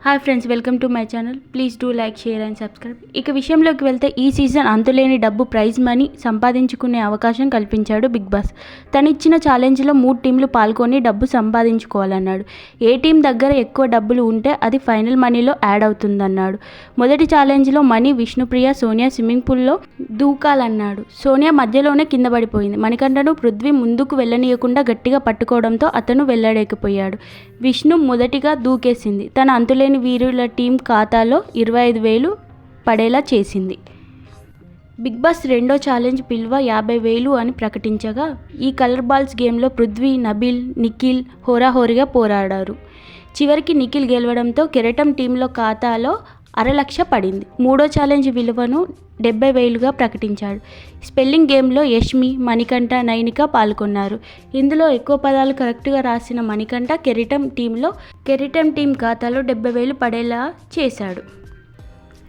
Hi friends, welcome to my channel. Please do like, share and subscribe. ఇక విషయంలోకి వెళ్తే ఈ సీజన్ అంతులేని డబ్బు ప్రైజ్ మనీ సంపాదించుకునే అవకాశం కల్పించాడు బిగ్ బాస్. తనిచ్చిన ఛాలెంజ్లో 3 టీంలు పాల్గొని డబ్బు సంపాదించుకోవాలన్నాడు. ఏ టీం దగ్గర ఎక్కువ డబ్బులు ఉంటే అది ఫైనల్ మనీలో యాడ్ అవుతుందన్నాడు. మొదటి ఛాలెంజ్లో మనీ విష్ణుప్రియ, సోనియా స్విమ్మింగ్ పూల్లో దూకాలన్నాడు. సోనియా మధ్యలోనే కింద పడిపోయింది. మణికంఠను పృథ్వీ ముందుకు వెళ్ళనీయకుండా గట్టిగా పట్టుకోవడంతో అతను వెళ్ళలేకపోయాడు. విష్ణు మొదటిగా దూకేసింది. తన అంతులేని వీరుల టీం ఖాతాలో 25,000 పడేలా చేసింది. బిగ్ బాస్ రెండో ఛాలెంజ్ విలువ 50,000 అని ప్రకటించగా ఈ కలర్ బాల్స్ గేమ్లో పృథ్వీ, నబిల్, నిఖిల్ హోరాహోరీగా పోరాడారు. చివరికి నిఖిల్ గెలవడంతో కెరటం టీంలో ఖాతాలో 1,00,000 పడింది. మూడో ఛాలెంజ్ విలువను 70,000గా ప్రకటించాడు. స్పెల్లింగ్ గేమ్లో యష్మి, మణికంఠ, నైనిక పాల్గొన్నారు. ఇందులో ఎక్కువ పదాలు కరెక్ట్గా రాసిన మణికంఠ కెరటం టీం ఖాతాలో 70,000 పడేలా చేశాడు.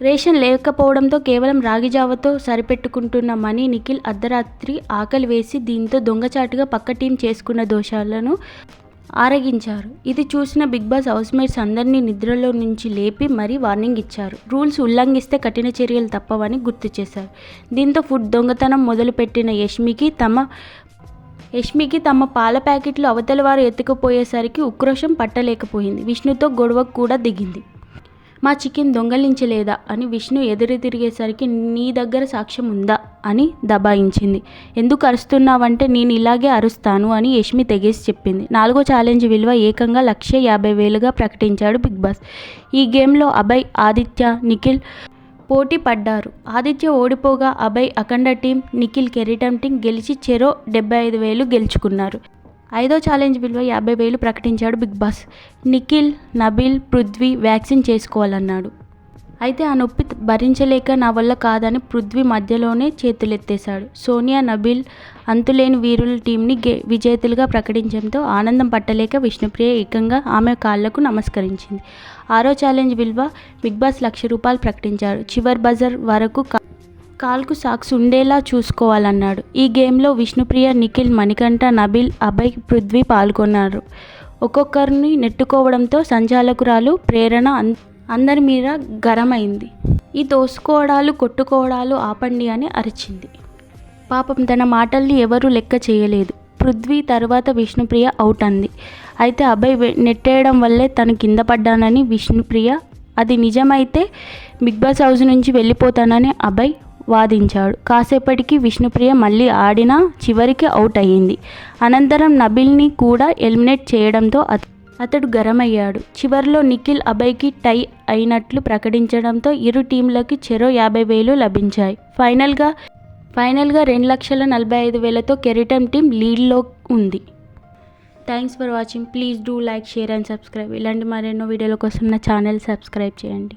రేషన్ లేకపోవడంతో కేవలం రాగిజావతో సరిపెట్టుకుంటున్న మణి, నిఖిల్ అర్ధరాత్రి ఆకలి వేసి దీంతో దొంగచాటుగా పక్క టీం చేసుకున్న దోషాలను ఆరగించారు. ఇది చూసిన బిగ్ బాస్ హౌస్మేట్స్ అందరినీ నిద్రలో నుంచి లేపి మరీ వార్నింగ్ ఇచ్చారు. రూల్స్ ఉల్లంఘిస్తే కఠిన చర్యలు తప్పవని గుర్తు చేశారు. దీంతో ఫుడ్ దొంగతనం మొదలుపెట్టిన యష్మికి తమ పాల ప్యాకెట్లు అవతల వారు ఎత్తుకుపోయేసరికి ఉక్రోషం పట్టలేకపోయింది. విష్ణుతో గొడవకు కూడా దిగింది. మా చికెన్ దొంగలించలేదా అని విష్ణు ఎదురు తిరిగేసరికి నీ దగ్గర సాక్ష్యం ఉందా అని దబాయించింది. ఎందుకు అరుస్తున్నావంటే నేను ఇలాగే అరుస్తాను అని యష్మి తెగేసి చెప్పింది. నాలుగో ఛాలెంజ్ విలువ ఏకంగా 1,50,000గా ప్రకటించాడు బిగ్ బాస్. ఈ గేమ్లో అభయ్, ఆదిత్య, నిఖిల్ పోటీ పడ్డారు. ఆదిత్య ఓడిపోగా అభయ్ అఖండ టీం, నిఖిల్ కెరటం టీం గెలిచి చెరో 75,000 గెలుచుకున్నారు. ఐదో ఛాలెంజ్ విలువ 50,000 ప్రకటించాడు Bigg Boss. Nikhil, Nabil, Prithvi vaccine చేసుకోవాలన్నాడు. అయితే ఆ నొప్పి భరించలేక నా వల్ల కాదని పృథ్వీ మధ్యలోనే చేతులెత్తేశాడు. సోనియా, నబిల్ అంతులేని వీరుల టీంని విజేతలుగా ప్రకటించడంతో ఆనందం పట్టలేక విష్ణుప్రియ ఏకంగా ఆమె కాళ్లకు నమస్కరించింది. ఆరో ఛాలెంజ్ విలువ బిగ్ బాస్ ₹1,00,000 ప్రకటించాడు. చివరి బజర్ వరకు కాల్కు సాక్స్ ఉండేలా చూసుకోవాలన్నాడు. ఈ గేమ్లో విష్ణుప్రియ, నిఖిల్, మణికంఠ, నబిల్, అభయ్, పృథ్వీ పాల్గొన్నారు. ఒక్కొక్కరిని నెట్టుకోవడంతో సంచాలకురాలు ప్రేరణ అందరి మీద గరమైంది. ఈ తోసుకోవడాలు, కొట్టుకోవడాలు ఆపండి అని అరిచింది. పాపం తన మాటల్ని ఎవరూ లెక్క చేయలేదు. పృథ్వీ తర్వాత విష్ణుప్రియ అవుట్ అంది. అయితే అభయ్ నెట్టేయడం వల్లే తను కింద పడ్డానని విష్ణుప్రియ, అది నిజమైతే బిగ్ బాస్ హౌస్ నుంచి వెళ్ళిపోతానని అభయ్ వాదించాడు. కాసేపటికి విష్ణుప్రియ మళ్ళీ ఆడినా చివరికి అవుట్ అయ్యింది. అనంతరం నబిల్ని కూడా ఎలిమినేట్ చేయడంతో అతడు గరమయ్యాడు. చివరిలో నిఖిల్, అభయ్కి టై అయినట్లు ప్రకటించడంతో ఇరు టీంలకి చెరో 50,000 లభించాయి. ఫైనల్గా 2,45,000తో కెరటం టీం లీడ్లో ఉంది. Thanks for watching. Please do like, share and subscribe. ఇలాంటి మరెన్నో వీడియోల కోసం నా ఛానల్ సబ్స్క్రైబ్ చేయండి.